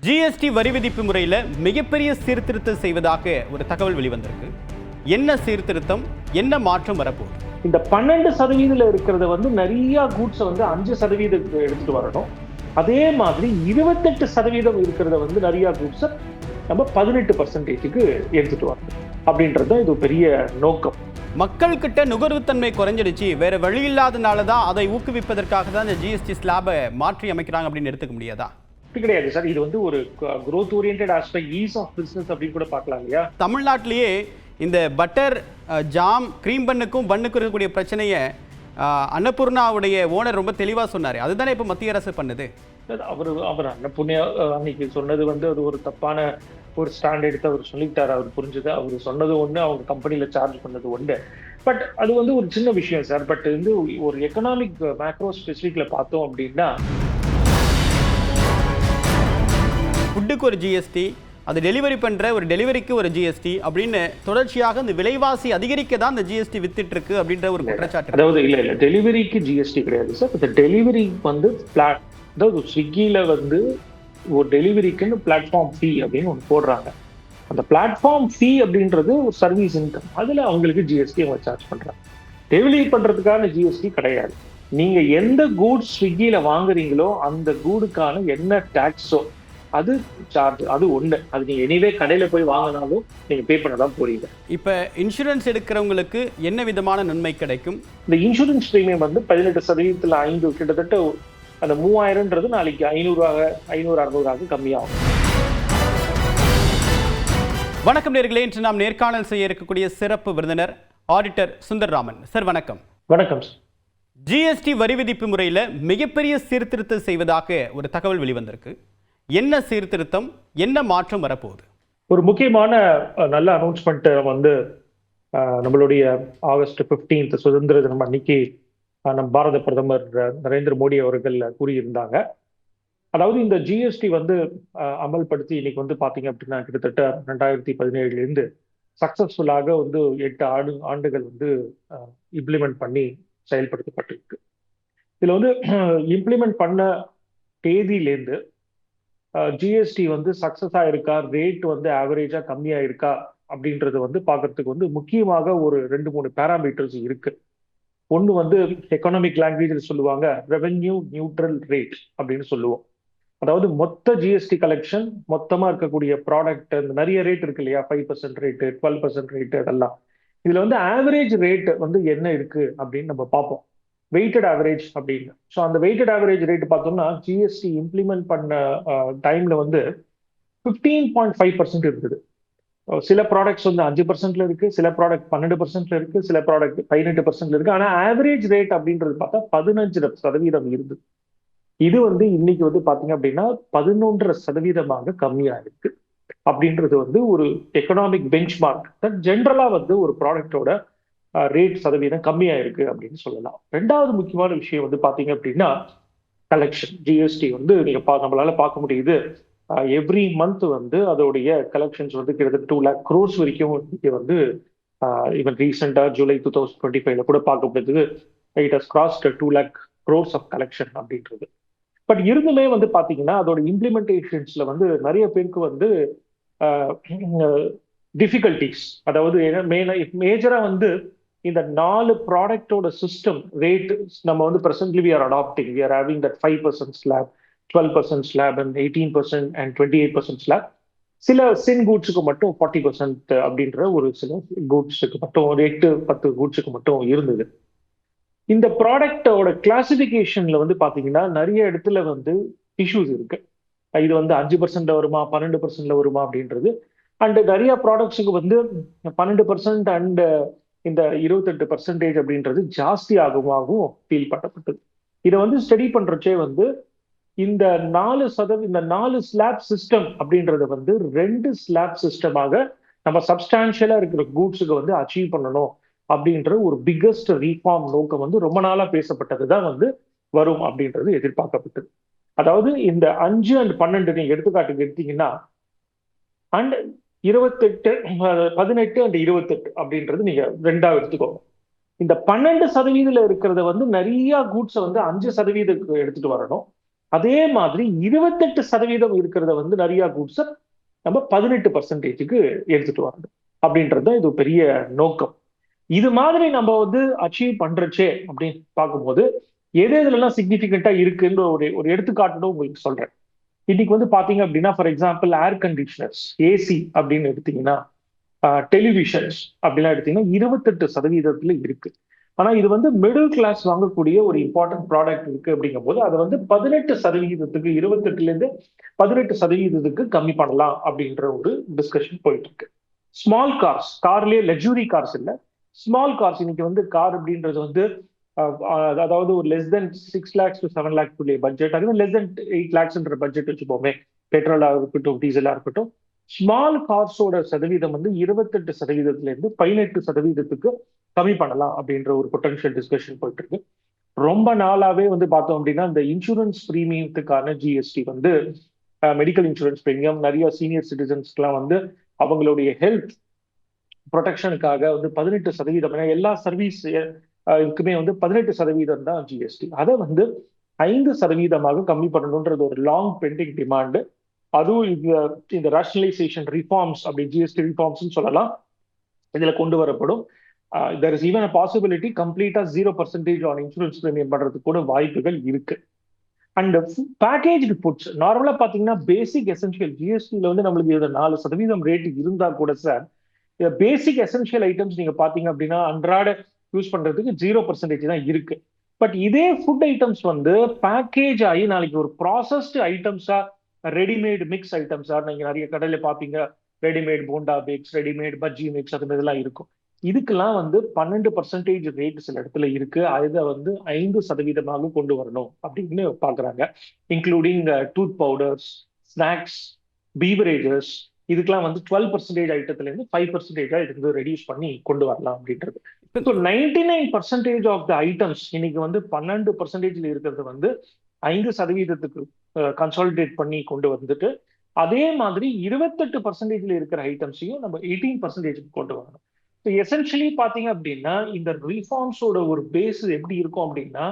GST வரி விதிப்பு முறையில் மிகப்பெரிய சீர்திருத்தம் செய்வதாக ஒரு தகவல் வெளிவந்திருக்கு. என்ன சீர்திருத்தம், என்ன மாற்றம் வரப்போகுது? இந்த 12% இருக்கிறத நிறைய கூட்ஸை 5% எடுத்துட்டு வரணும். அதே மாதிரி 28% இருக்கிறத நிறைய கூட்ஸை நம்ம 18%க்கு எடுத்துட்டு வரணும் அப்படின்றது தான் இது பெரிய நோக்கம். மக்கள் கிட்ட நுகர்வுத்தன்மை குறைஞ்சிடுச்சு, வேற வழி இல்லாதனால தான் அதை ஊக்குவிப்பதற்காக தான் இந்த ஜிஎஸ்டி ஸ்லாபை மாற்றி அமைக்கிறாங்க அப்படின்னு எடுத்துக்க முடியாதா? கிடையாது சார், இது ஒரு growth oriented aspect, ease of business அப்படின்னு கூட பார்க்கலாம் இல்லையா? தமிழ்நாட்டிலேயே இந்த பட்டர், ஜாம், கிரீம் பண்ணுக்கும் இருக்கக்கூடிய பிரச்சனையை அன்னபூர்ணாவுடைய ஓனர் ரொம்ப தெளிவாக சொன்னார். அதுதானே இப்போ மத்திய அரசு பண்ணுது. அவர் அன்னபூர்ணா அன்னைக்கு சொன்னது அது ஒரு தப்பான ஒரு ஸ்டாண்ட் எடுத்து அவர் சொல்லிட்டாரு. அவர் புரிஞ்சது. அவர் சொன்னது ஒன்று, அவங்க கம்பெனியில் சார்ஜ் பண்ணது ஒன்று. பட் அது ஒரு சின்ன விஷயம் சார். பட் ஒரு எக்கனாமிக் மேக்ரோ ஸ்பெசிஃபிக்ல பார்த்தோம் அப்படின்னா, ஃபுட்டுக்கு ஒரு ஜிஎஸ்டி, அது டெலிவரி பண்ணுற ஒரு டெலிவரிக்கு ஒரு ஜிஎஸ்டி அப்படின்னு தொடர்ச்சியாக இந்த விலைவாசி அதிகரிக்க தான் இந்த ஜிஎஸ்டி வித்துட்டு இருக்கு அப்படின்ற ஒரு குற்றச்சாட்டு. அதாவது இல்ல டெலிவரிக்கு ஜிஎஸ்டி கிடையாது சார். இந்த டெலிவரி பிளாட், அதாவது ஸ்விக்கியில ஒரு டெலிவரிக்குன்னு பிளாட்ஃபார்ம் ஃபீ அப்படின்னு ஒன்று போடுறாங்க. அந்த பிளாட்ஃபார்ம் ஃபீ அப்படின்றது ஒரு சர்வீஸ் இன்கம். அதுல அவங்களுக்கு ஜிஎஸ்டி அவங்க சார்ஜ் பண்றாங்க. டெலிவரி பண்றதுக்கான ஜிஎஸ்டி கிடையாது. நீங்க எந்த கூட்ஸ் ஸ்விக்கியில வாங்குறீங்களோ அந்த கூடுக்கான என்ன டாக்ஸோ அது சார்ஜ், அது ஒண்ணு. அது நீங்க எனிவே கடையில போய் வாங்கினாலும் நீங்க பே பண்ணதான் போறீங்க. இப்ப இன்சூரன்ஸ் எடுக்கிறவங்களுக்கு என்ன விதமான நன்மை கிடைக்கும்? இந்த இன்சூரன்ஸ் பிரீமியம் 18% 5 கிட்டத்தட்ட அந்த 3000ன்றது நாளைக்கு 500-600 கம்மியாகும். வணக்கம் நேயர்களே, இன்று நாம் நேர்காணல் செய்ய இருக்கக்கூடிய சிறப்பு விருந்தினர் ஆடிட்டர் சுந்தர்ராமன் சார். வணக்கம். வணக்கம் சார். ஜிஎஸ்டி வரி விதிப்பு முறையில் மிகப்பெரிய சீர்திருத்தம் செய்வதாக ஒரு தகவல் வெளிவந்திருக்கு. என்ன சீர்திருத்தம், என்ன மாற்றம் வரப்போகுது? ஒரு முக்கியமான நல்ல அனௌன்ஸ்மெண்ட் நம்மளுடைய ஆகஸ்ட் 15 சுதந்திர தினம் அன்னைக்கு நம் பாரத பிரதமர் நரேந்திர மோடி அவர்கள் கூறியிருந்தாங்க. அதாவது இந்த ஜிஎஸ்டி அமல்படுத்தி இன்னைக்கு பாத்தீங்க அப்படின்னா கிட்டத்தட்ட 2017 சக்சஸ்ஃபுல்லாக 8 ஆண்டுகள் இம்ப்ளிமெண்ட் பண்ணி செயல்படுத்தப்பட்டிருக்கு. இதுல இம்ப்ளிமெண்ட் பண்ண தேதியிலேருந்து ஜிஎஸ்டி சக்சஸ் ஆயிருக்கா, ரேட் ஆவரேஜா கம்மியா இருக்கா அப்படின்றது பார்க்கறதுக்கு முக்கியமாக ஒரு 2-3 பேராமீட்டர்ஸ் இருக்கு. ஒன்று எக்கனாமிக் லாங்குவேஜில் சொல்லுவாங்க ரெவென்யூ நியூட்ரல் ரேட் அப்படின்னு சொல்லுவோம். அதாவது மொத்த ஜிஎஸ்டி கலெக்ஷன், மொத்தமா இருக்கக்கூடிய ப்ராடக்ட், நிறைய ரேட் இருக்கு இல்லையா, 5% ரேட்டு, 12% ரேட்டு, அதெல்லாம். இதுல ஆவரேஜ் ரேட் என்ன இருக்கு அப்படின்னு நம்ம பார்ப்போம். வெயிட்டட் ஆவரேஜ் அப்படின்னு. ஸோ அந்த வெயிட்டட் ஆவரேஜ் ரேட் பார்த்தோம்னா ஜிஎஸ்டி இம்ப்ளிமெண்ட் பண்ண டைம்ல 15.5% இருக்குது. சில ப்ராடக்ட்ஸ் 5% இருக்கு, சில ப்ராடக்ட் 12% இருக்கு, சில ப்ராடக்ட் 18% இருக்கு. ஆனா ஆவரேஜ் ரேட் அப்படின்றது பார்த்தா 15% இருந்தது. இது இன்னைக்கு பாத்தீங்க அப்படின்னா 11% கம்மியா இருக்கு. அப்படின்றது ஒரு எக்கனாமிக் பெஞ்ச்மார்க். ஜென்ரலா ஒரு ப்ராடக்டோட ரேட் சதவீதம் கம்மியா இருக்கு அப்படின்னு சொல்லலாம். ரெண்டாவது முக்கியமான விஷயம் பாத்தீங்க அப்படின்னா கலெக்ஷன். ஜிஎஸ்டி நீங்க நம்மளால பார்க்க முடியுது. எவ்ரி மந்த் அதோடைய கலெக்ஷன்ஸ் கிட்டத்தட்ட 2 lakh crores வரைக்கும் ஈவன் ரீசெண்டா ஜூலை 2025 கூட பார்க்க முடியுது. It has crossed 2 lakh crores of collection அப்படின்றது. பட் இருந்துமே பாத்தீங்கன்னா அதோட இம்ப்ளிமெண்டேஷன்ஸ்ல நிறைய பேருக்கு டிஃபிகல்டிஸ். அதாவது மேஜரா இந்த 4 ப்ராடக்டோட சிஸ்டம் ரேட் நம்ம presently we are adopting. We are having that 5% slab, 12% slab and 18% and 28% slab. சில சின் கூட்ஸுக்கு மட்டும் 40% அப்படின்ற ஒரு சில கூட்ஸுக்கு மட்டும் 8-10 கூட்ஸுக்கு மட்டும் இருந்தது. இந்த ப்ராடக்டோட கிளாசிபிகேஷன்ல பாத்தீங்கன்னா நிறைய இடத்துல இஷ்யூஸ் இருக்கு. இது 5% வருமா, 12% வருமா அப்படின்றது. அண்ட் நிறைய ப்ராடக்ட்ஸுக்கு 12% அண்ட் இந்த 28% அப்படின்றது ஜாஸ்தி ஆகுமாகவும் ஃபீல் பண்ணப்பட்டது. இதை ஸ்டடி பண்றச்சே இந்த 4 ஸ்லாப் சிஸ்டம் அப்படின்றத 2 ஸ்லாப் சிஸ்டமாக நம்ம சப்ஸ்டான்ஷியலா இருக்கிற கூட்ஸுக்கு அச்சீவ் பண்ணணும் அப்படின்ற ஒரு பிக்கஸ்ட் ரீஃபார்ம் நோக்கம் ரொம்ப நாளா பேசப்பட்டதுதான் வரும் அப்படின்றது எதிர்பார்க்கப்பட்டது. அதாவது இந்த 5 and 12 நீங்க எடுத்துக்காட்டுக்கு எடுத்தீங்கன்னா அண்ட் 18 and 28 அப்படின்றது நீங்க ரெண்டாவது எடுத்துக்கோங்க. இந்த 12% இருக்கிறத நிறைய கூட்ஸை 5% எடுத்துட்டு வரணும். அதே மாதிரி 28% இருக்கிறத வந்து நிறைய கூட்ஸை நம்ம 18%க்கு எடுத்துட்டு வரணும் அப்படின்றது தான் இது ஒரு பெரிய நோக்கம். இது மாதிரி நம்ம வந்து அச்சீவ் பண்றச்சே அப்படின்னு பார்க்கும்போது எது எதுலாம் சிக்னிபிகண்டா இருக்குன்ற ஒரு ஒரு எடுத்துக்காட்டு உங்களுக்கு சொல்றேன். இன்னைக்கு வந்து பாத்தீங்க அப்படின்னா, for example air conditioners, AC அப்படின்னு எடுத்தீங்கன்னா, டெலிவிஷன்ஸ் அப்படிலாம் எடுத்தீங்கன்னா 28% இருக்கு. ஆனா இது வந்து மிடில் கிளாஸ் வாங்கக்கூடிய ஒரு இம்பார்ட்டன்ட் ப்ராடக்ட் இருக்கு அப்படிங்கும்போது அதை வந்து 18%, 28ல இருந்து 18% கம்மி பண்ணலாம் அப்படின்ற ஒரு டிஸ்கஷன் போயிட்டு இருக்கு. ஸ்மால் கார்ஸ், கார்லயே லக்ஸுரி கார்ஸ் இல்ல, ஸ்மால் கார்ஸ். இன்னைக்கு வந்து கார் அப்படின்றது வந்து அதாவது ஒரு less than 6 lakhs to 7 lakhs budget, அதுவும் லெஸ் தென் 8 lakhs பட்ஜெட் வச்சுப்போமே, பெட்ரோலா இருக்கட்டும் டீசலா இருக்கட்டும். ஸ்மால் கார்ஸோட சதவீதம் வந்து 28%-ல இருந்து 18%க்கு கம்மி பண்ணலாம் அப்படின்ற ஒரு பொட்டன்ஷியல் டிஸ்கஷன் போயிட்டு இருக்கு. ரொம்ப நாளாவே வந்து பார்த்தோம் அப்படின்னா இந்த இன்சூரன்ஸ் பிரீமியத்துக்கான ஜிஎஸ்டி வந்து மெடிக்கல் இன்சூரன்ஸ் பிரீமியம் நிறைய சீனியர் சிட்டிசன்ஸ்க்குலாம் வந்து அவங்களுடைய ஹெல்த் ப்ரொடெக்ஷனுக்காக வந்து 18%, எல்லா சர்வீஸ் இதுக்குமே வந்து 18% தான் ஜிஎஸ்டி. அதை வந்து 5% கம்மி பண்ணணுன்றது ஒரு லாங் பெண்டிங் டிமாண்டு. அதுவும் இந்த ரேஷனலைசேஷன் ரிஃபார்ம்ஸ், அப்படி ஜிஎஸ்டி ரிஃபார்ம்ஸ் சொல்லலாம், இதுல கொண்டு வரப்படும். There is even a possibility கம்ப்ளீட்டா 0% ஆன் இன்சூரன்ஸ் பிரீமியம் பண்றதுக்கு கூட வாய்ப்புகள் இருக்கு. அண்ட் பேக்கேஜ் ஃபுட்ஸ் நார்மலா பாத்தீங்கன்னா பேசிக் எசென்ஷியல் ஜிஎஸ்டில வந்து நம்மளுக்கு 4% ரேட் இருந்தா கூட சார், பேசிக் எசென்ஷியல் ஐட்டம்ஸ் நீங்க பாத்தீங்க அப்படின்னா அன்றாட யூஸ் பண்றதுக்கு 0% தான் இருக்கு. பட் இதே ஃபுட் ஐட்டம்ஸ் வந்து பேக்கேஜ் ஆகி நாளைக்கு ஒரு ப்ராசஸ்டு ஐட்டம்ஸா, ரெடிமேட் மிக்ஸ் ஐட்டம்ஸா நீங்க நிறைய கடையில பாப்பீங்க, readymade bonda mix, readymade bajji mix, அது மாதிரிலாம் இருக்கும். இதுக்கெல்லாம் வந்து 12% ரேட் சில இடத்துல இருக்கு. அதை வந்து 5% கொண்டு வரணும் அப்படின்னு பாக்குறாங்க. Including tooth powders, snacks, beverages, இதுக்கெல்லாம் வந்து 12% ஐட்டத்துல இருந்து 5% இதுக்கு ரெடியூஸ் பண்ணி கொண்டு வரலாம் அப்படின்றது. ஸோ 99% ஆஃப் த ஐட்டம்ஸ் இன்னைக்கு வந்து 12%ல இருக்கிறது வந்து 5%க்கு கன்சாலிடேட் பண்ணி கொண்டு வந்துட்டு, அதே மாதிரி 28%ல இருக்கிற ஐட்டம்ஸையும் நம்ம 18%க்கு கொண்டு வரணும். ஸோ எசென்ஷியலி பாத்தீங்க அப்படின்னா இந்த ரிஃபார்ம்ஸோட ஒரு பேஸ் எப்படி இருக்கும் அப்படின்னா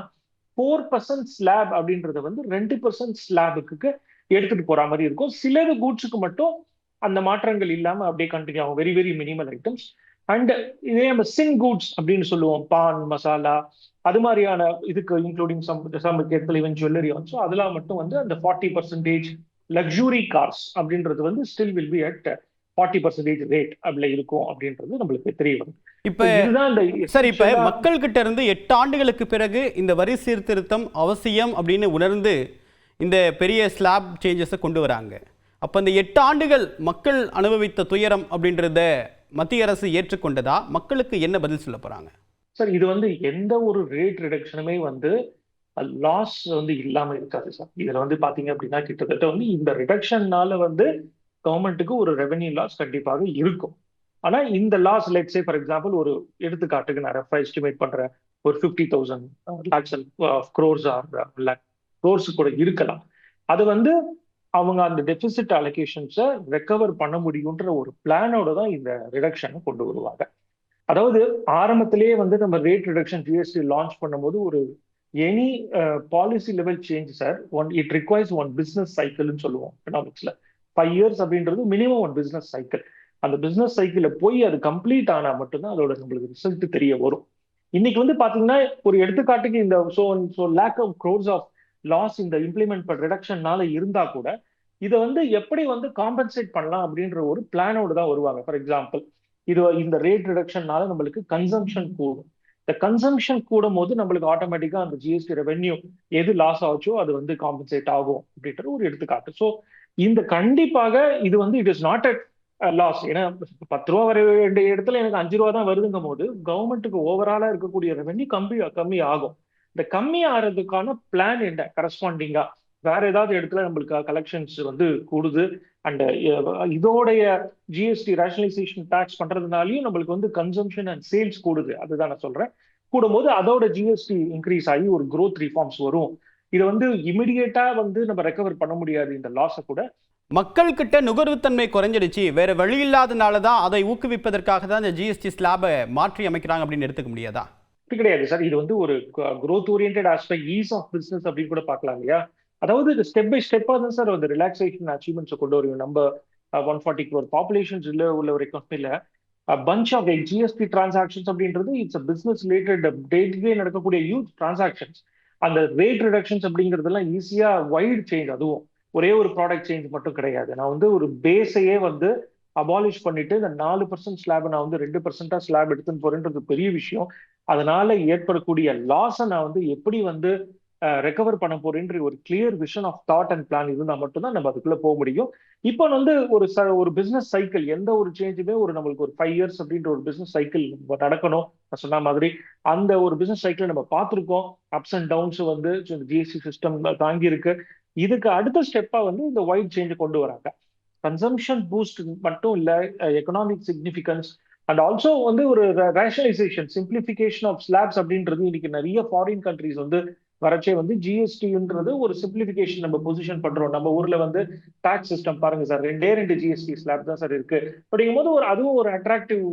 4% ஸ்லாப் அப்படின்றத வந்து 2% ஸ்லாபுக்கு எடுத்துட்டு போற மாதிரி இருக்கும். சிலது கூட்ஸுக்கு மட்டும் அந்த மாற்றங்கள் இல்லாம அப்படியே கண்டினியூ ஆகும், very very minimal items. And இதே நம்ம சின் கூட்ஸ் அப்படின்னு சொல்லுவோம், பான் மசாலா அது மாதிரியான இதுக்கு including some even jewellery also, அதெல்லாம் மட்டும் வந்து அந்த 40% லக்ஸுரி கார்ஸ் அப்படின்றது வந்து still will be at 40% rate அப்படில இருக்கும் அப்படின்றது நம்மளுக்கு தெரிய வரும். இப்ப சார், இப்ப மக்கள் கிட்ட இருந்து 8 ஆண்டுகளுக்கு பிறகு இந்த வரி சீர்திருத்தம் அவசியம் அப்படின்னு உணர்ந்து இந்த பெரிய ஸ்லாப் சேஞ்சஸை கொண்டு வராங்க. அப்ப இந்த 8 ஆண்டுகள் மக்கள் அனுபவித்த துயரம் அப்படின்றத மத்திய அரசு ஏற்றுக்கொண்டதா? மக்களுக்கு என்ன பதில் சொல்ல போறாங்க? சார், இது வந்து எந்த ஒரு ரேட் ரிடக்ஷனுமே வந்து லாஸ் வந்து இல்லாம இருக்காது சார். இதுல வந்து பாத்தீங்க அப்படின்னா கிட்டத்தட்ட வந்து இந்த ரிடக்ஷன்னால வந்து கவர்மெண்ட்டுக்கு ஒரு ரெவென்யூ லாஸ் கண்டிப்பாக இருக்கும். ஆனா இந்த loss let's say for example ஒரு எடுத்துக்காட்டுக்கு நான் ரஃபா எஸ்டிமேட் பண்றேன், ஒரு 50,000 lakhs crores ஆர் crores கூட இருக்கலாம். அது வந்து அவங்க அந்த டெபிசிட் அலோகேஷன்ஸை ரெக்கவர் பண்ண முடியுன்ற ஒரு பிளானோட தான் இந்த ரிடக்ஷனை கொண்டு வருவாங்க. அதாவது ஆரம்பத்திலேயே வந்து நம்ம ரேட் ரிடக்ஷன் ஜிஎஸ்டி லான்ச் பண்ணும்போது ஒரு any policy level change sir, it requires one business சைக்கிள்னு சொல்லுவோம் எக்கனாமிக்ஸ்ல. 5 years அப்படின்றது மினிமம் ஒன் பிசினஸ் சைக்கிள். அந்த பிசினஸ் சைக்கிள போய் அது கம்ப்ளீட் ஆனா மட்டும்தான் அதோட நம்மளுக்கு ரிசல்ட் தெரிய வரும். இன்னைக்கு வந்து பாத்தீங்கன்னா ஒரு எடுத்துக்காட்டுக்கு இந்த lakh of crores of loss இந்த இம்ப்ளிமெண்ட் ரிடக்ஷன்னால இருந்தா கூட இதை வந்து எப்படி வந்து காம்பன்சேட் பண்ணலாம் அப்படின்ற ஒரு பிளானோடு தான் வருவாங்க. ஃபார் எக்ஸாம்பிள் இந்த ரேட் ரிடக்ஷன்னால நம்மளுக்கு கன்சம்ஷன் கூடும். இந்த கன்சம்ஷன் கூடும் போது நம்மளுக்கு ஆட்டோமேட்டிக்கா அந்த ஜிஎஸ்டி ரெவென்யூ எது லாஸ் ஆச்சோ அது வந்து காம்பன்சேட் ஆகும் அப்படின்ற ஒரு எடுத்துக்காட்டு. ஸோ இந்த கண்டிப்பாக இது வந்து it is not a loss. ஏன்னா 10 ரூபா வர வேண்டிய இடத்துல எனக்கு 5 ரூபா தான் வருதுங்கும் போது கவர்மெண்ட்டுக்கு ஓவராலா இருக்கக்கூடிய ரெவென்யூ கம்மி ஆகும். இந்த கம்மி ஆகிறதுக்கான பிளான் என்ன கரஸ்பாண்டிங்கா வேற ஏதாவது இடத்துல நம்மளுக்கு கலெக்ஷன்ஸ் வந்து கூடுது. அண்ட் இதோடைய ஜிஎஸ்டி ரேஷனலைசேஷன் டாக்ஸ் பண்றதுனாலையும் நம்மளுக்கு வந்து கன்சம்ஷன் அண்ட் சேல்ஸ் கூடுது. அதுதான் நான் சொல்றேன். கூடும்போது அதோட ஜிஎஸ்டி இன்க்ரீஸ் ஆகி ஒரு growth ரிஃபார்ம்ஸ் வரும். இதை வந்து இமிடியேட்டா வந்து நம்ம ரெக்கவர் பண்ண முடியாது இந்த லாஸை கூட. மக்கள் கிட்ட நுகர்வுத்தன்மை குறைஞ்சிடுச்சு, வேற வழி இல்லாதனால தான் அதை ஊக்குவிப்பதற்காக தான் இந்த ஜிஎஸ்டி ஸ்லாபை மாற்றி அமைக்கிறாங்க அப்படின்னு எடுத்துக்க முடியாதா? கிடையாது சார். இது வந்து ஒரு growth oriented aspect, ease of business அப்படின்னு கூட பார்க்கலாம் இல்லையா? அதாவது இது ஸ்டெப் பை ஸ்டெப்பா தான் சார் அந்த ரிலாக்ஸேஷன் அச்சீவ்மெண்ட்ஸை கொண்டு வருவோம். நம்ம 140 crore பாப்புலேஷன்ஸ் உள்ள ஒரு எக்கானமில பஞ்ச் ஆஃப் ஜிஎஸ்டி டிரான்சாக்ஷன்ஸ் அப்படின்றது it's business related day to day நடக்கக்கூடிய ஹியூஜ் டிரான்சாக்ஷன்ஸ். அந்த ரேட் ரிடக்ஷன்ஸ் அப்படிங்கிறதுலாம் ஈஸியா வைடு சேஞ்ச். அதுவும் ஒரே ஒரு ப்ராடக்ட் சேஞ்ச் மட்டும் கிடையாது. நான் வந்து ஒரு பேஸையே வந்து அபாலிஷ் பண்ணிட்டு இந்த 4% ஸ்லாப் நான் வந்து 2% ஸ்லாப் எடுத்துன்னு போறேன்றது பெரிய விஷயம். அதனால ஏற்படக்கூடிய லாஸை நான் வந்து எப்படி வந்து ரெக்கவர் பண்ண போறேன்ற ஒரு clear vision of thought and plan இருந்தால் மட்டும்தான் நம்ம அதுக்குள்ள போக முடியும். இப்போ வந்து ஒரு பிசினஸ் சைக்கிள், எந்த ஒரு சேஞ்சுமே ஒரு நம்மளுக்கு ஒரு 5 years அப்படின்ற ஒரு பிசினஸ் சைக்கிள் நடக்கணும். நான் சொன்ன மாதிரி அந்த ஒரு பிசினஸ் சைக்கிள் நம்ம பார்த்துருக்கோம். அப்ஸ் அண்ட் டவுன்ஸ் வந்து ஜிஎஸ்டி சிஸ்டம் தாங்கி இருக்கு. இதுக்கு அடுத்த ஸ்டெப்பா வந்து இந்த வைட் சேஞ்சை கொண்டு வராங்க. கன்சம்ஷன் பூஸ்ட் மட்டும் இல்ல, எக்கனாமிக் சிக்னிஃபிகன்ஸ் அண்ட் ஆல்சோ வந்து ஒரு ரேஷனலைசேஷன் சிம்பிளிஃபிகேஷன் ஆஃப் ஸ்லாப்ஸ் அப்படின்றது இன்னைக்கு நிறைய ஃபாரின் கண்ட்ரிஸ் வந்து வரச்சே வந்து ஜிஎஸ்டின்றது ஒரு சிம்பிளிஃபிகேஷன் நம்ம பொசிஷன் பண்றோம். நம்ம ஊர்ல வந்து டாக்ஸ் சிஸ்டம் பாருங்க சார், 2 ஜிஎஸ்டி ஸ்லாப் தான் சார் இருக்கு. அப்படிங்கும்போது அதுவும் ஒரு அட்ராக்டிவ்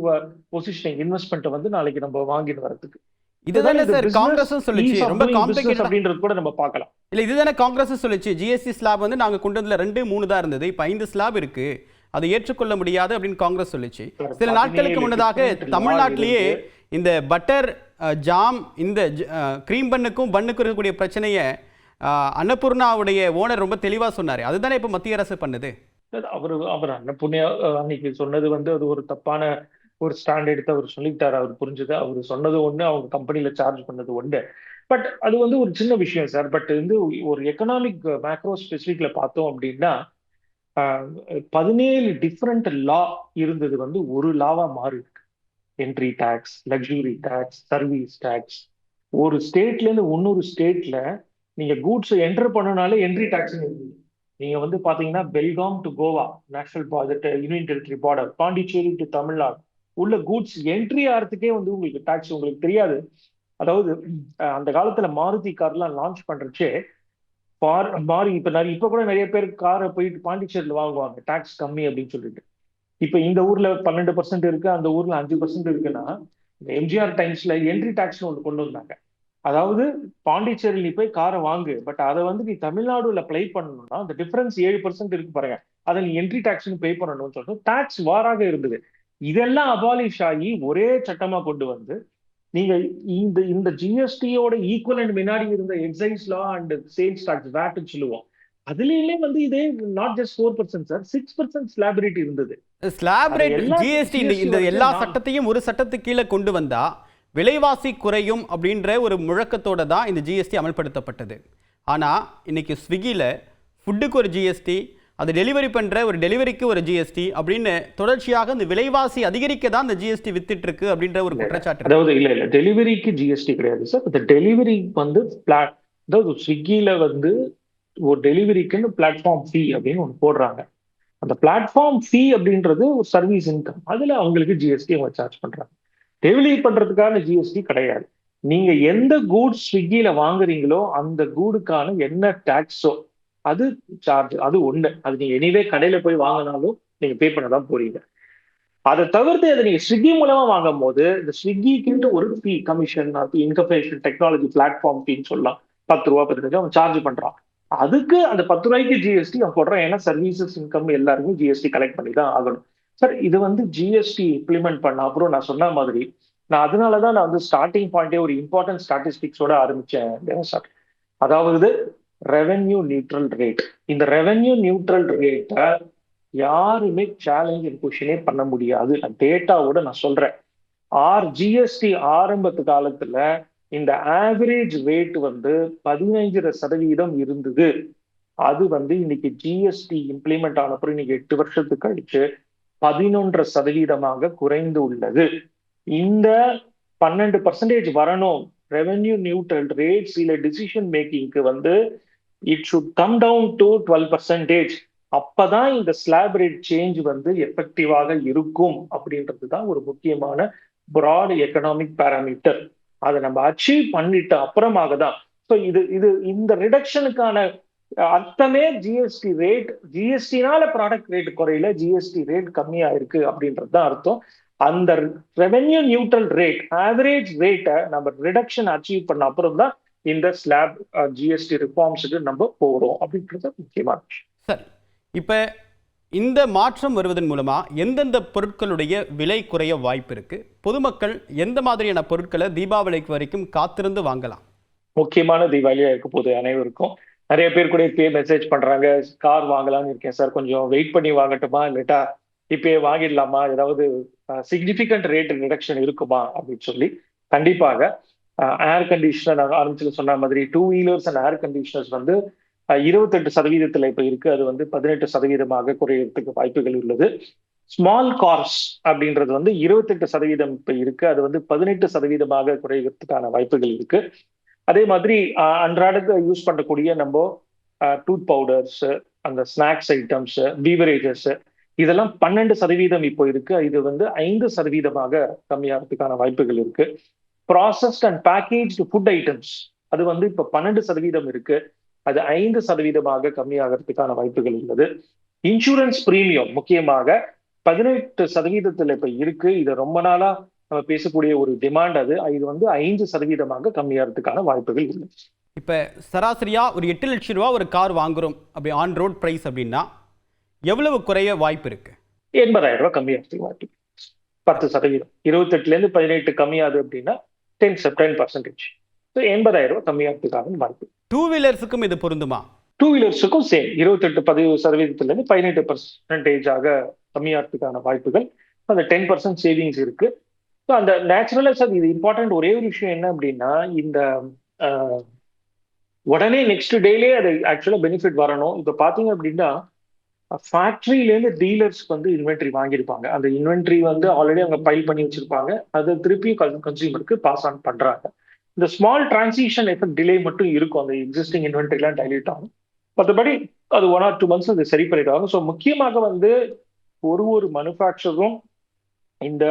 பொசிஷனிங் இன்வெஸ்ட்மெண்ட் வந்து நாளைக்கு நம்ம வாங்கிட்டு வரதுக்கு. இதுதானே சார் காங்கிரஸும் சொல்லிச்சு, ரொம்ப காம்ப்ளிகேட்டட் அப்படின்றது கூட நம்ம பார்க்கலாம். இல்ல இதுதானே காங்கிரஸும் சொல்லிச்சு, ஜிஎஸ்டி ஸ்லாப் வந்து நாங்க கொண்டு வந்ததுல 2 3 தான் இருந்தது, இப்ப 5 ஸ்லாப் இருக்கு, அதை ஏற்றுக்கொள்ள முடியாது அப்படின்னு காங்கிரஸ் சொல்லிச்சு. சில நாட்களுக்கு முன்னதாக தமிழ்நாட்டிலேயே இந்த பட்டர் ஜாம், இந்த கிரீம் பண்ணுக்கும் இருக்கக்கூடிய பிரச்சனையை அன்னபூர்ணாவுடைய ஓனர் ரொம்ப தெளிவா சொன்னாரு. அதுதானே இப்ப மத்திய அரசு பண்ணுது. அவர் அன்னபூர்ணா அன்னைக்கு சொன்னது வந்து அது ஒரு தப்பான ஒரு ஸ்டாண்ட் எடுத்து அவர் சொல்லிட்டாரு. அவர் புரிஞ்சது. அவர் சொன்னது ஒண்ணு, அவங்க கம்பெனில சார்ஜ் பண்ணது ஒண்ணு. பட் அது வந்து ஒரு சின்ன விஷயம் சார். பட் வந்து ஒரு எக்கனாமிக் மேக்ரோ ஸ்பெசிபிக்ல பார்த்தோம் அப்படின்னா 17 டிஃப்ரெண்ட் லா இருந்தது வந்து ஒரு லாவா மாறி இருக்கு. Entry tax, luxury tax, service tax. ஒரு ஸ்டேட்ல இருந்து இன்னொரு ஸ்டேட்ல நீங்க கூட்ஸ் என்டர் பண்ணனாலே என்ட்ரி டேக்ஸ் இருக்குது. நீங்க வந்து பாத்தீங்கன்னா Belgaum to Goa national union territory border, Pondicherry to Tamil Nadu உள்ள கூட்ஸ் என்ட்ரி ஆகிறதுக்கே வந்து உங்களுக்கு டாக்ஸ் உங்களுக்கு தெரியாது. அதாவது அந்த காலத்துல மாருதி கார்லாம் லான்ச் பண்றச்சே மாறி இப்ப கூட நிறைய பேர் காரை போயிட்டு பாண்டிச்சேரியில் வாங்குவாங்க டாக்ஸ் கம்மி அப்படின்னு சொல்லிட்டு. இப்ப இந்த ஊர்ல 12% இருக்கு, அந்த ஊர்ல 5% இருக்குன்னா எம்ஜிஆர் டைம்ஸ்ல என்ட்ரி டாக்ஸ் ஒன்று கொண்டு வந்தாங்க. அதாவது பாண்டிச்சேரியில் நீ போய் காரை வாங்கு, பட் அதை வந்து நீ தமிழ்நாடுல பிளே பண்ணணும்னா அந்த டிஃபரன்ஸ் 7% இருக்கு பாருங்க, அதை நீ என்ட்ரி டாக்ஸ்னு பே பண்ணணும்னு சொல்லிட்டு டாக்ஸ் வாராக இருந்தது. இதெல்லாம் அபாலிஷ் ஆகி ஒரே சட்டமா கொண்டு வந்து நீங்க இந்த ஜிஎஸ்டியோட ஈக்குவலண்ட் முன்னாடி இருந்த excise law and sales tax வேட்னு சொல்லுவோம். அதுலயுமே வந்து இதே not just 4% sir, 6% slab rate இருந்தது. ஸ்லாப் ரேட் ஜிஎஸ்டி இந்த எல்லா சட்டத்தையும் ஒரு சட்டத்துக்கு கீழே கொண்டு வந்தா விலைவாசி குறையும் அப்படின்ற ஒரு முழக்கத்தோட தான் இந்த ஜிஎஸ்டி அமல்படுத்தப்பட்டது. ஆனா இன்னைக்கு ஸ்விக்கியில் ஃபுட்டுக்கு ஒரு ஜிஎஸ்டி, அது டெலிவரி பண்ற ஒரு டெலிவரிக்கு ஒரு ஜிஎஸ்டி அப்படின்னு தொடர்ச்சியாக இந்த விலைவாசி அதிகரிக்க தான் இந்த ஜிஎஸ்டி வித்துட்டு இருக்கு அப்படின்ற ஒரு குற்றச்சாட்டு. அதாவது இல்ல டெலிவரிக்கு ஜிஎஸ்டி கிடையாது சார். இந்த டெலிவரி வந்து அதாவது ஸ்விக்கியில வந்து ஒரு டெலிவரிக்குன்னு பிளாட்ஃபார்ம் ஃபீ அப்படின்னு ஒன்று போடுறாங்க. அந்த பிளாட்ஃபார்ம் ஃபீ அப்படின்றது ஒரு சர்வீஸ் இன்கம், அதுல அவங்களுக்கு ஜிஎஸ்டி அவங்க சார்ஜ் பண்றாங்க. டெலிவரி பண்றதுக்கான ஜிஎஸ்டி கிடையாது. நீங்க எந்த கூட்ஸ் ஸ்விக்கியில வாங்குறீங்களோ அந்த கூடுக்கான என்ன டாக்ஸோ அது சார்ஜ், அது ஒண்ணு. அது நீங்க எனிவே கடையில போய் வாங்கினாலும் நீங்க பே பண்ணதான் போறீங்க. அதை தவிர்த்து அதை நீங்க ஸ்விக்கி மூலமா வாங்கும் போது இந்த ஸ்விக்கிக்கு ஒரு ஃபீ, கமிஷன், இன்ஃபர்மேஷன் டெக்னாலஜி பிளாட்ஃபார்ம் ஃபீன்னு சொல்லலாம், 10 ரூபா 15 அவன் சார்ஜ் பண்றான். அதுக்கு அந்த 10 ரூபாய்க்கு ஜிஎஸ்டி அவன் போடுறான். ஏன்னா சர்வீசஸ் இன்கம் எல்லாருக்கும் ஜிஎஸ்டி கலெக்ட் பண்ணி தான் ஆகணும் சார். இது வந்து ஜிஎஸ்டி இம்ப்ளிமெண்ட் பண்ண அப்புறம் நான் சொன்ன மாதிரி நான் அதனாலதான் நான் வந்து ஸ்டார்டிங் பாயிண்டே ஒரு இம்பார்ட்டன்ட் ஸ்டாட்டிஸ்டிக்ஸோட ஆரம்பிச்சேன் சார். அதாவது ரெவென்யூ நியூட்ரல் ரேட். இந்த ரெவென்யூ நியூட்ரல் ரேட்டை யாருமே சேலஞ்ச் கொஸ்டினே பண்ண முடியாது. நான் டேட்டாவோட நான் சொல்றேன். ஜிஎஸ்டி ஆரம்பத்து காலத்துல இந்த ஆவரேஜ் ரேட் வந்து 15% இருந்தது. அது வந்து இன்னைக்கு ஜிஎஸ்டி இம்ப்ளிமெண்ட் ஆனப்பறம் இன்னைக்கு 8 வருஷத்துக்கு கழிச்சு 11% குறைந்து உள்ளது. இந்த 12% வரணும் ரெவென்யூ நியூட்ரல் ரேட்ஸ் இல்ல டிசிஷன் மேக்கிங்க்கு வந்து it should come down to 12%. அப்பதான் இந்த ஸ்லாப் ரேட் சேஞ்ச் வந்து எஃபெக்டிவாக இருக்கும் அப்படின்றது தான் ஒரு முக்கியமான பிராட் எக்கனாமிக் பேராமீட்டர். அதை நம்ம அச்சீவ் பண்ணிட்டு அப்புறமாக தான். ஸோ இந்த ரிடக்ஷனுக்கான அர்த்தமே ஜிஎஸ்டி ரேட், ஜிஎஸ்டினால ப்ராடக்ட் ரேட் குறையில, ஜிஎஸ்டி ரேட் கம்மியா இருக்கு அப்படின்றது தான் அர்த்தம். அந்த ரெவென்யூ நியூட்ரல் ரேட் ஆவரேஜ் ரேட்டை நம்ம ரிடக்ஷன் அச்சீவ் பண்ண அப்புறம் தான் இந்த ஸ்லாப் ஜிஎஸ்டி ரிஃபார்ம்ஸுக்கு நம்ம போகிறோம் அப்படின்றது முக்கியமான விஷயம். சார், இப்போ இந்த மாற்றம் வருவதன் மூலமா எந்தெந்த பொருட்களுடைய விலை குறைய வாய்ப்பு இருக்கு? பொதுமக்கள் எந்த மாதிரியான பொருட்களை தீபாவளிக்கு வரைக்கும் காத்திருந்து வாங்கலாம்? முக்கியமான தீபாவளியா இருக்க போது அனைவருக்கும். நிறைய பேர் கூட இப்பயே மெசேஜ் பண்றாங்க, கார் வாங்கலாம்னு இருக்கேன் சார், கொஞ்சம் வெயிட் பண்ணி வாங்கட்டுமா, இல்லட்டா இப்பயே வாங்கிடலாமா, ஏதாவது சிக்னிஃபிகண்ட் ரேட் ரிடக்ஷன் இருக்குமா அப்படின்னு சொல்லி. கண்டிப்பாக ஏர் கண்டிஷனர் நான் ஆரம்பிச்சு சொன்ன மாதிரி 2 வீலர்ஸ் அண்ட் ஏர் கண்டிஷனர்ஸ் வந்து 28% இப்ப இருக்கு. அது வந்து 18% குறையறதுக்கு வாய்ப்புகள் உள்ளது. ஸ்மால் கார்ஸ் அப்படின்றது வந்து 28% இப்ப இருக்கு. அது வந்து 18% குறையறதுக்கான வாய்ப்புகள் இருக்கு. அதே மாதிரி அன்றாடத்தை யூஸ் பண்ணக்கூடிய நம்ம டூத் பவுடர்ஸ், அந்த ஸ்நாக்ஸ் ஐட்டம்ஸ், பீவரேஜஸ் இதெல்லாம் 12% இப்போ இருக்கு. இது வந்து 5% கம்மியாகிறதுக்கான வாய்ப்புகள் இருக்கு. Processed and packaged food items அது வந்து இப்போ 12% இருக்கு. அது 5% கம்மியாகிறதுக்கான வாய்ப்புகள் உள்ளது. இன்சூரன்ஸ் பிரீமியம் முக்கியமாக 18% இப்ப இருக்கு. இது ரொம்ப நாளா நம்ம பேசக்கூடிய ஒரு டிமாண்ட். இது வந்து 5% கம்மியாகிறதுக்கான வாய்ப்புகள் உள்ளது. இப்போ சராசரியா ஒரு 8 லட்சம் ரூபா ஒரு கார் வாங்குறோம் அப்படி ஆன் ரோட் பிரைஸ் அப்படின்னா எவ்வளவு குறைய வாய்ப்பு இருக்கு? 80,000 ரூபாய் கம்மியாகிறதுக்கு வாய்ப்பு 10%. 28 18 கம்மியாது அப்படின்னா 10%. 80,000 ரூபாய் கம்மியாகிறதுக்கான வாய்ப்பு. 2 வீலர்ஸுக்கும் இது பொருந்துமா? 2 வீலர்ஸுக்கும் சேம் 18% 18% கம்மியாகிறதுக்கான வாய்ப்புகள். அந்த 10% சேவிங்ஸ் இருக்கு. ஸோ அந்த நேச்சுரலா சார் இது இம்பார்ட்டன்ட். ஒரே ஒரு விஷயம் என்ன அப்படின்னா, இந்த உடனே நெக்ஸ்ட் டேலே அது ஆக்சுவலா பெனிஃபிட் வரணும். இப்போ பாத்தீங்க அப்படின்னா ஃபேக்டரியிலேருந்து டீலர்ஸ்க்கு வந்து இன்வென்ட்ரி வாங்கியிருப்பாங்க. அந்த இன்வென்ட்ரி வந்து ஆல்ரெடி அவங்க பைல் பண்ணி வச்சிருப்பாங்க. அதை திருப்பி கன்சியூமருக்கு பாஸ் ஆன் பண்றாங்க. இந்த ஸ்மால் டிரான்சிஷன் எஃபெக்ட் டிலே மட்டும் இருக்கும். அந்த எக்ஸிஸ்டிங் இன்வென்ட்ரிலாம் டைல்யூட் ஆகும். மற்றபடி அது 1 or 2 months அது சரி பண்ணிடுவாங்க. ஸோ முக்கியமாக வந்து ஒரு மேனுஃபேக்சரும் இந்த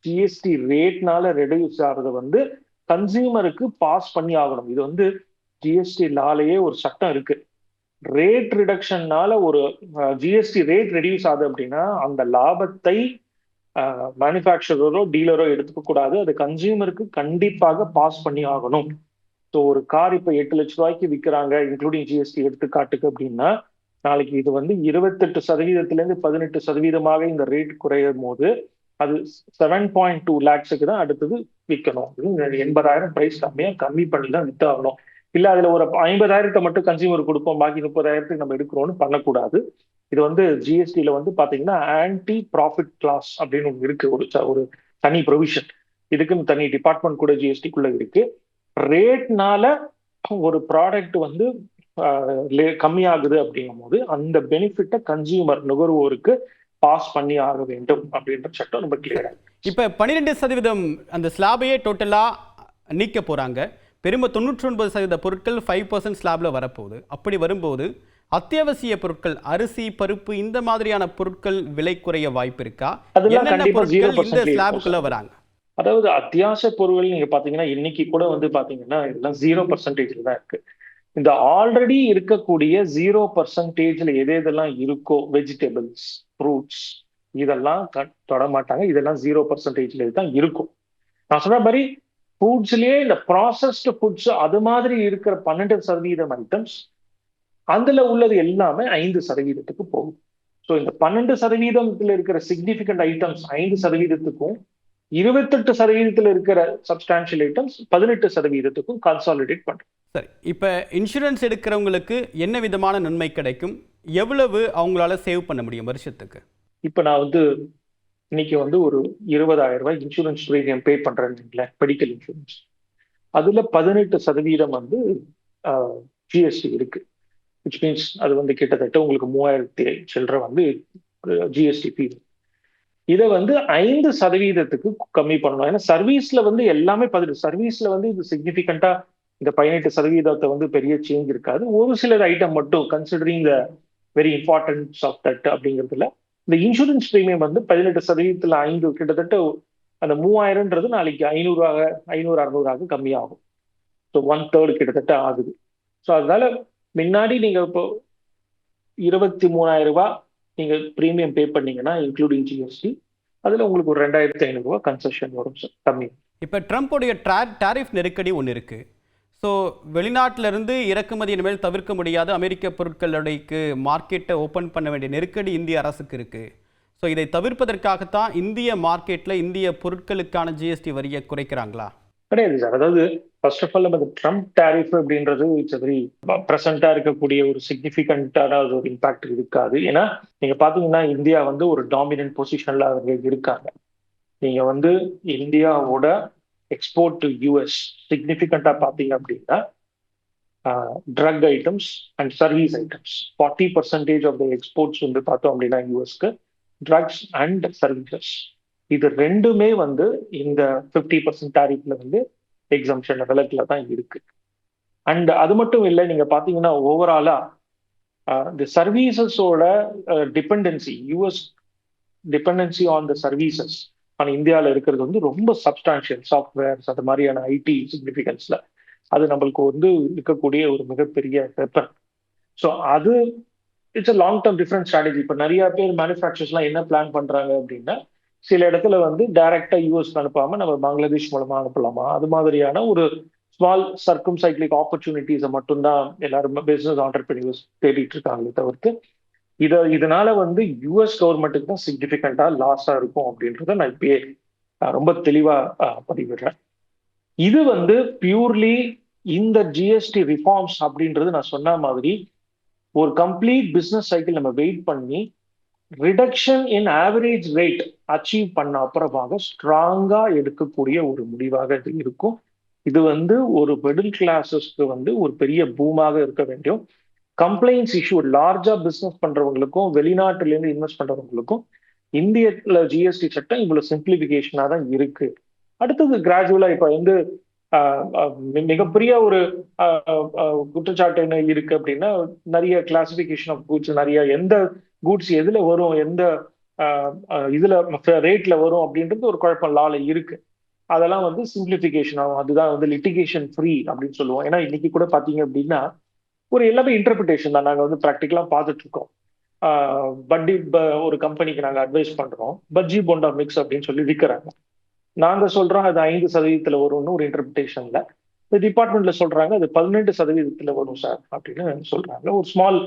ஜிஎஸ்டி ரேட்னால ரெடியூஸ் ஆகிறத வந்து கன்சியூமருக்கு பாஸ் பண்ணி ஆகணும். இது வந்து ஜிஎஸ்டி லாலேயே ஒரு சட்டம் இருக்கு. ரேட் ரிடக்ஷன்னால ஒரு ஜிஎஸ்டி ரேட் ரெடியூஸ் ஆகுது அப்படின்னா அந்த லாபத்தை மேனுஃபேக்சரரோ டீலரோ எடுத்துக்க கூடாது. அது கன்சியூமருக்கு கண்டிப்பாக பாஸ் பண்ணி ஆகணும். ஸோ ஒரு கார் இப்போ 8 லட்சம் ரூபாய்க்கு விற்கிறாங்க இன்க்ளூடிங் ஜிஎஸ்டி எடுத்துக்காட்டுக்கு அப்படின்னா, நாளைக்கு இது வந்து 28%-லேருந்து 18% இந்த ரேட் குறையும் போது அது 7.2 lakhs தான் அடுத்தது விற்கணும். 80,000 பிரைஸ் கம்மி பண்ணி தான் வித்தாகணும். இல்ல அதுல ஒரு 50,000 மட்டும் கன்சியூமர் கொடுப்போம், பாக்கி 30,000 நம்ம எடுக்கிறோம்னு பண்ணக்கூடாது. இது வந்து ஜிஎஸ்டியில வந்து பாத்தீங்கன்னா ஆன்டி ப்ராஃபிட் கிளாஸ் அப்படின்னு ஒன்று இருக்கு. ஒரு தனி ப்ரொவிஷன் இதுக்குன்னு தனி டிபார்ட்மெண்ட் கூட ஜிஎஸ்டிக்குள்ள இருக்கு. ரேட்னால ஒரு ப்ராடக்ட் வந்து கம்மியாகுது அப்படிங்கும் போது அந்த பெனிஃபிட்டை கன்சியூமர் நுகர்வோருக்கு பாஸ் பண்ணி ஆக வேண்டும் அப்படின்ற சட்டம் ரொம்ப கிளியரா. இப்ப 12% அந்த ஸ்லாபையே டோட்டலா நீக்க போறாங்க. பெரும்ப 99% பொருட்கள் 5% ஸ்லாப்ல வரப்போகுது. அப்படி வரும்போது அத்தியாவசிய பொருட்கள், அரிசி, பருப்பு இந்த மாதிரியான பொருட்கள் விலை குறைய வாய்ப்பு இருக்கா? என்னென்ன பொருட்கள் இந்த ஸ்லாபுக்குள்ள வராங்க? அதாவது அத்தியாவசிய பொருட்கள் நீங்க பாத்தீங்கன்னா இன்னைக்கு கூட வந்து பாத்தீங்கன்னா இதெல்லாம் 0% தான் இருக்கு. இந்த ஆல்ரெடி இருக்கக்கூடிய 0%ல எதெல்லாம் இருக்கோ, வெஜிடபிள்ஸ், ஃப்ரூட்ஸ் இதெல்லாம் தொட மாட்டாங்க. இதெல்லாம் 0%ல தான் இருக்கும். நான் சொன்ன மாதிரி ஃபுட்ஸ்லயே இந்த ப்ராசஸ்டு ஃபுட்ஸ் அது மாதிரி இருக்கிற 12% ஐட்டம்ஸ் அதுல உள்ளது எல்லாமே 5%க்கு போகும். ஸோ இந்த 12% இருக்கிற சிக்னிபிகண்ட் ஐட்டம்ஸ் 5%க்கும் 28% இருக்கிற சப்ஸ்டான்ஷியல் ஐட்டம்ஸ் 18%க்கும் கன்சாலிடேட் பண்றோம். சரி, இப்போ இன்சூரன்ஸ் எடுக்கிறவங்களுக்கு என்ன விதமான நன்மை கிடைக்கும்? எவ்வளவு அவங்களால சேவ் பண்ண முடியும் வருஷத்துக்கு? இப்போ நான் வந்து இன்னைக்கு வந்து ஒரு 20,000 ரூபாய் இன்சூரன்ஸ் ப்ரீமியம் பே பண்றேன்னு மெடிக்கல் இன்சூரன்ஸ். அதுல 18% வந்து ஜிஎஸ்டி இருக்கு. விச் மீன்ஸ் அது வந்து கிட்டத்தட்ட உங்களுக்கு 3,000 சில்லரை வந்து ஜிஎஸ்டி ஃபீ. இதை வந்து 5%க்கு கம்மி பண்ணணும். ஏன்னா சர்வீஸ்ல வந்து எல்லாமே சர்வீஸ்ல வந்து இது சிக்னிபிகண்டா இந்த 18% வந்து பெரிய சேஞ்ச் இருக்காது. ஒரு சில ஐட்டம் மட்டும் considering the very importance of that அப்படிங்கிறதுல இந்த இன்சூரன்ஸ் பிரீமியம் வந்து 18%ல 5 கிட்டத்தட்ட அந்த 3,000ன்றது நாளைக்கு 500-600 கம்மியாகும். ஸோ 1/3 கிட்டத்தட்ட ஆகுது. ஸோ அதனால முன்னாடி நீங்க இப்போ 23,000 ரூபாய் நீங்க பிரீமியம் பே பண்ணீங்கன்னா இன்க்ளூடிங் ஜிஎஸ்டி, அதுல உங்களுக்கு ஒரு 2,500 ரூபாய் கன்செஷன் வரும் சார், கம்மி. இப்போ ட்ரம்ப்போடைய டாரிஃப் நெருக்கடி ஒன்று இருக்கு. ஸோ வெளிநாட்டிலிருந்து இறக்குமதி இனிமேல் தவிர்க்க முடியாத அமெரிக்க பொருட்களுடைக்கு மார்க்கெட்டை ஓப்பன் பண்ண வேண்டிய நெருக்கடி இந்திய அரசுக்கு இருக்குது. ஸோ இதை தவிர்ப்பதற்காகத்தான் இந்திய மார்க்கெட்டில் இந்திய பொருட்களுக்கான ஜிஎஸ்டி வரியை குறைக்கிறாங்களா? கிடையாது சார். அதாவது ஃபர்ஸ்ட் ஆஃப் ஆல் நம்ம ட்ரம்ப் டேரிஃப் அப்படின்றது இட்ஸ் வெரி ப்ரெசென்ட்டா இருக்கக்கூடிய ஒரு சிக்னிஃபிகண்டான ஒரு இம்பாக்ட் இருக்காது. ஏன்னா நீங்க பாத்தீங்கன்னா இந்தியா வந்து ஒரு டாமினன்ட் பொசிஷன்ல அவங்க இருக்காங்க. நீங்க வந்து இந்தியாவோட எக்ஸ்போர்ட் டு யூஎஸ் சிக்னிஃபிகண்டா பாத்தீங்க அப்படின்னா drug items and service items 40% of the exports வந்து பார்த்தோம் அப்படின்னா யூஎஸ்க்கு ட்ரக்ஸ் அண்ட் சர்வீசஸ் இது ரெண்டுமே வந்து இந்த 50% டாரிஃப்ல வந்து எக்ஸம்ஷன் விலக்குல தான் இருக்கு. அண்ட் அது மட்டும் இல்லை, நீங்க பாத்தீங்கன்னா ஓவராலா இந்த சர்வீசஸோட dependency US dependency on the services ஆனால் இந்தியாவில் இருக்கிறது வந்து ரொம்ப சப்ஸ்டான்ஷியல். சாஃப்ட்வேர்ஸ் அது மாதிரியான ஐடி சிக்னிஃபிகன்ஸ்ல அது நம்மளுக்கு வந்து இருக்கக்கூடிய ஒரு மிகப்பெரிய வெப்பன். ஸோ அது it's a long term difference strategy. இப்போ நிறைய பேர் மேனுஃபேக்சர்ஸ்லாம் என்ன பிளான் பண்றாங்க அப்படின்னா சில இடத்துல வந்து டைரக்டா யூஎஸ் அனுப்பாம நம்ம பங்களாதேஷ் மூலமா அனுப்பலாமா, அது மாதிரியான ஒரு ஸ்மால் சர்க்கும் சைக்ளிக் ஆப்பர்ச்சுனிட்டிஸை மட்டும்தான் எல்லாரும் பிசினஸ் ஆண்டர்பிரினியர்ஸ் தேடிட்டு இருக்காங்களே தவிர்த்து இதனால வந்து யூஎஸ் கவர்மெண்ட்டுக்கு தான் சிக்னிஃபிகண்டா லாஸா இருக்கும் அப்படின்றத நான் இப்பயே ரொம்ப தெளிவா பதிவிடுறேன். இது வந்து பியூர்லி இந்த ஜிஎஸ்டி ரிஃபார்ம்ஸ் அப்படின்றது நான் சொன்ன மாதிரி ஒரு கம்ப்ளீட் பிசினஸ் சைக்கிள் நம்ம வெயிட் பண்ணி ரிடக்ஷன் இன் ஆவரேஜ் ரேட் அச்சீவ் பண்ண அப்புறமாக ஸ்ட்ராங்கா எடுக்கக்கூடிய ஒரு முடிவாக இது இருக்கும். இது வந்து ஒரு மிடில் கிளாஸஸ்க்கு வந்து ஒரு பெரிய பூமாக இருக்க வேண்டும். கம்ப்ளைண்ட்ஸ் இஷ்யூ லார்ஜா பிசினஸ் பண்றவங்களுக்கும் வெளிநாட்டுல இருந்து இன்வெஸ்ட் பண்றவங்களுக்கும் இந்தியத்துல ஜிஎஸ்டி சட்டம் இவ்வளவு சிம்பிளிபிகேஷனா தான் இருக்கு. அடுத்தது கிராஜுவலா இப்ப வந்து மிகப்பெரிய ஒரு குற்றச்சாட்டு என்ன இருக்கு அப்படின்னா நிறைய கிளாசிபிகேஷன் ஆஃப் கூட்ஸ், நிறைய எந்த கூட்ஸ் எதுல வரும், எந்த இதுல ரேட்ல வரும் அப்படின்றது ஒரு குழப்பம் லால இருக்கு. அதெல்லாம் வந்து சிம்பிளிபிகேஷன் ஆகும். அதுதான் வந்து லிட்டிகேஷன் ஃப்ரீ அப்படின்னு சொல்லுவோம். ஏன்னா இன்னைக்கு கூட பாத்தீங்க அப்படின்னா ஒரு எல்லாமே இன்டர்பிரிட்டேஷன் தான். நாங்கள் வந்து ப்ராக்டிக்கலா பார்த்துட்டு இருக்கோம். பட்டி ஒரு கம்பெனிக்கு நாங்கள் அட்வைஸ் பண்றோம், பஜ்ஜி போண்டா மிக்ஸ் அப்படின்னு சொல்லி விற்கிறாங்க. நாங்க சொல்றோம் அது 5% வரும்னு ஒரு இன்டர்பிரிட்டேஷன்ல, டிபார்ட்மெண்ட்ல சொல்றாங்க அது 18% வரும் சார் அப்படின்னு சொல்றாங்க. ஒரு ஸ்மால்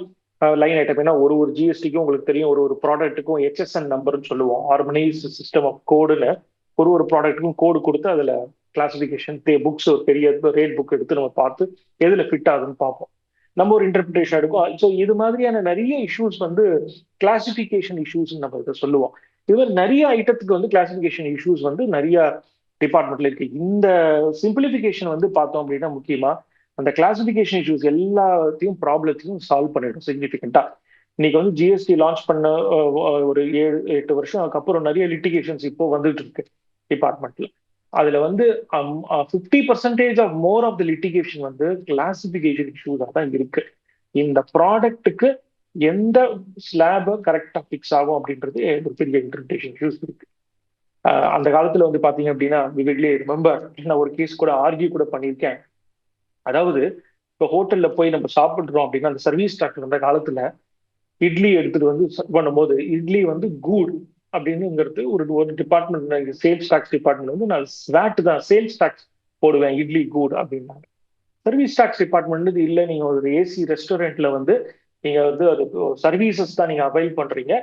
லைன் ஐட்டம். ஏன்னா ஒரு ஜிஎஸ்டிக்கும் உங்களுக்கு தெரியும் ஒரு ப்ராடக்ட்டுக்கும் ஹெச்எஸ்என் நம்பர்னு சொல்லுவோம், ஹார்மனைஸ் சிஸ்டம் ஆஃப் கோடுன்னு. ஒரு ப்ராடக்ட்டுக்கும் கோடு கொடுத்து அதுல கிளாசிபிகேஷன் புக்ஸ் ஒரு பெரிய ரேட் புக் எடுத்து நம்ம பார்த்து எதுல ஃபிட் ஆகுதுன்னு பார்ப்போம். நம்ம ஒரு இன்டர்பிரிட்டேஷன் எடுக்கும். ஸோ இது மாதிரியான நிறைய இஷ்யூஸ் வந்து கிளாசிபிகேஷன் இஷ்யூஸ் நம்ம இதை சொல்லுவோம். இது மாதிரி நிறைய ஐட்டத்துக்கு வந்து கிளாசிபிகேஷன் இஷ்யூஸ் வந்து நிறைய டிபார்ட்மெண்ட்ல இருக்கு. இந்த சிம்பிளிபிகேஷன் வந்து பார்த்தோம் அப்படின்னா முக்கியமா அந்த கிளாசிபிகேஷன் இஷ்யூஸ் எல்லாத்தையும் ப்ராப்ளத்தையும் சால்வ் பண்ணிடும் சிக்னிஃபிகண்டா. இன்னைக்கு வந்து ஜிஎஸ்டி லான்ச் பண்ண ஒரு 7-8 வருஷம் அதுக்கப்புறம் நிறைய லிட்டிகேஷன்ஸ் இப்போ வந்துட்டு இருக்கு டிபார்ட்மெண்ட்ல. அதுல வந்து 50% of more of the litigation வந்து கிளாசிபிகேஷன் இஷ்யூஸா தான் இருக்கு. இந்த ப்ராடக்ட்டுக்கு எந்த ஸ்லாப கரெக்டா ஃபிக்ஸ் ஆகும் அப்படின்றது ஒரு பெரிய இன்டர்பிரேஷன் இஷ்யூஸ் இருக்கு. அந்த காலத்துல வந்து பாத்தீங்க அப்படின்னா விவிட்லி ரிமெம்பர் நான் ஒரு கேஸ் கூட ஆர்கியூ கூட பண்ணியிருக்கேன். அதாவது இப்போ ஹோட்டல்ல போய் நம்ம சாப்பிடுறோம் அப்படின்னா அந்த சர்வீஸ் டாக்டர் அந்த காலத்துல இட்லி எடுத்துட்டு வந்து பண்ணும்போது இட்லி வந்து கூட் அப்படின்னுங்கிறது ஒரு டிபார்ட்மெண்ட், சேல்ஸ் டாக்ஸ் டிபார்ட்மெண்ட் வந்து நான் ஸ்வாட் தான் சேல்ஸ் டாக்ஸ் போடுவேன் இட்லி கூட் அப்படின்னாங்க. சர்வீஸ் டாக்ஸ் டிபார்ட்மெண்ட் இல்லை, நீங்க ஒரு ஏசி ரெஸ்டாரண்ட்ல வந்து நீங்க வந்து அது சர்வீசஸ் தான் நீங்க அவைல் பண்றீங்க,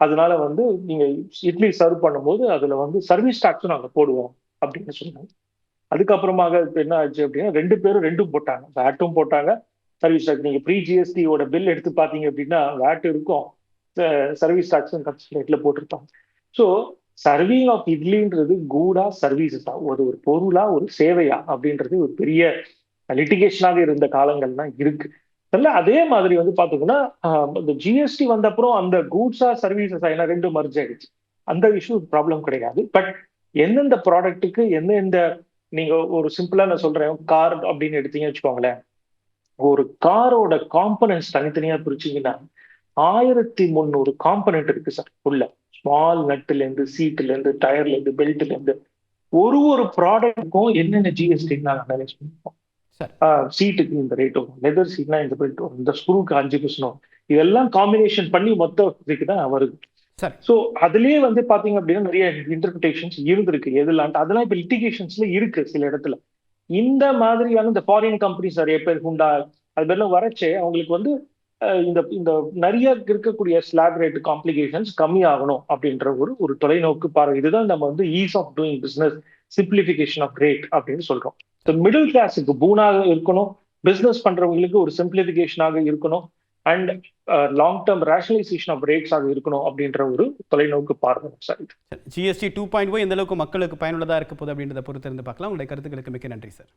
அதனால வந்து நீங்க இட்லி சர்வ் பண்ணும்போது அதுல வந்து சர்வீஸ் டாக்ஸும் நாங்க போடுவோம் அப்படின்னு சொன்னாங்க. அதுக்கப்புறமாக என்ன ஆச்சு அப்படின்னா 2 பேரும் 2 போட்டாங்க, வேட்டும் போட்டாங்க சர்வீஸ் டாக்ஸ். நீங்க ப்ரீ ஜிஎஸ்டியோட பில் எடுத்து பாத்தீங்க அப்படின்னா வேட் இருக்கும், சர்வீஸ் டாக்ஸும் ரேட்ல போட்டிருப்பாங்க. ஸோ சர்விங் ஆஃப் இட்லின்றது கூடா சர்வீசஸ் தான், ஒரு பொருளா ஒரு சேவையா அப்படின்றது ஒரு பெரிய லிட்டிகேஷனாக இருந்த காலங்கள்லாம் இருக்கு. அதே மாதிரி வந்து பாத்தீங்கன்னா இந்த ஜிஎஸ்டி வந்த அப்புறம் அந்த கூட்ஸா சர்வீசஸ் ஏன்னா 2 மர்ஜ் ஆயிடுச்சு. அந்த இஷ்யூ ப்ராப்ளம் கிடையாது. பட் எந்தெந்த ப்ராடக்ட்டுக்கு எந்தெந்த, நீங்க ஒரு சிம்பிளா நான் சொல்றேன், கார் அப்படின்னு எடுத்தீங்கன்னு வச்சுக்கோங்களேன், ஒரு காரோட காம்பனன்ட்ஸ் தனித்தனியா பிரிச்சிங்கன்னா 1300 காம்பனன்ட் இருக்கு சார் உள்ள. ஸ்மால் நட்டுல இருந்து, சீட்ல இருந்து, டயர்ல இருந்து, பெல்ட்ல இருந்து, ஒரு ப்ராடக்ட்டுக்கும் என்னென்ன ஜிஎஸ்டி நாங்கள் அனலைஸ் பண்ணிப்போம். சீட்டுக்கு இந்த ரேட் வரும், லெதர் சீட்னா இந்த பெல்ட் வரும், இந்த ஸ்க்ரூக்கு 5% வரும். இதெல்லாம் காம்பினேஷன் பண்ணி மொத்த இதுக்கு தான் வருது. ஸோ அதுலயே வந்து பாத்தீங்க அப்படின்னா நிறைய இன்டர்பிரிட்டேஷன்ஸ் இருந்திருக்கு எதுலான்ட்டு. அதெல்லாம் இப்ப லிட்டிகேஷன்ஸ்ல இருக்கு சில இடத்துல. இந்த மாதிரியான இந்த ஃபாரின் கம்பெனிஸ் நிறைய பேர் ஹுண்டா அது மாதிரிலாம் வரச்சே அவங்களுக்கு வந்து இந்த இந்த நிறைய இருக்கக்கூடிய ஸ்லாப் ரேட் காம்ப்ளிகேஷன்ஸ் கம்மி ஆகணும் அப்படின்ற ஒரு தொலைநோக்கு பார்வை. இதுதான் நம்ம வந்து ease of doing business, simplification of rate அப்படின்னு சொல்றோம். மிடில் கிளாஸுக்கு பூனாக இருக்கணும், பிசினஸ் பண்றவங்களுக்கு ஒரு சிம்பிளிஃபிகேஷனாக இருக்கணும், and long term rationalisation of ரேட்ஸாக இருக்கணும் அப்படின்ற ஒரு தொலைநோக்கு பார்வை சார். GST 2.0 எந்த அளவுக்கு மக்களுக்கு பயனுள்ளதாக இருக்க போகுது அப்படின்றத பொறுத்து இருந்து பார்க்கலாம். உங்களுடைய கருத்துக்களுக்கு மிக்க நன்றி சார்.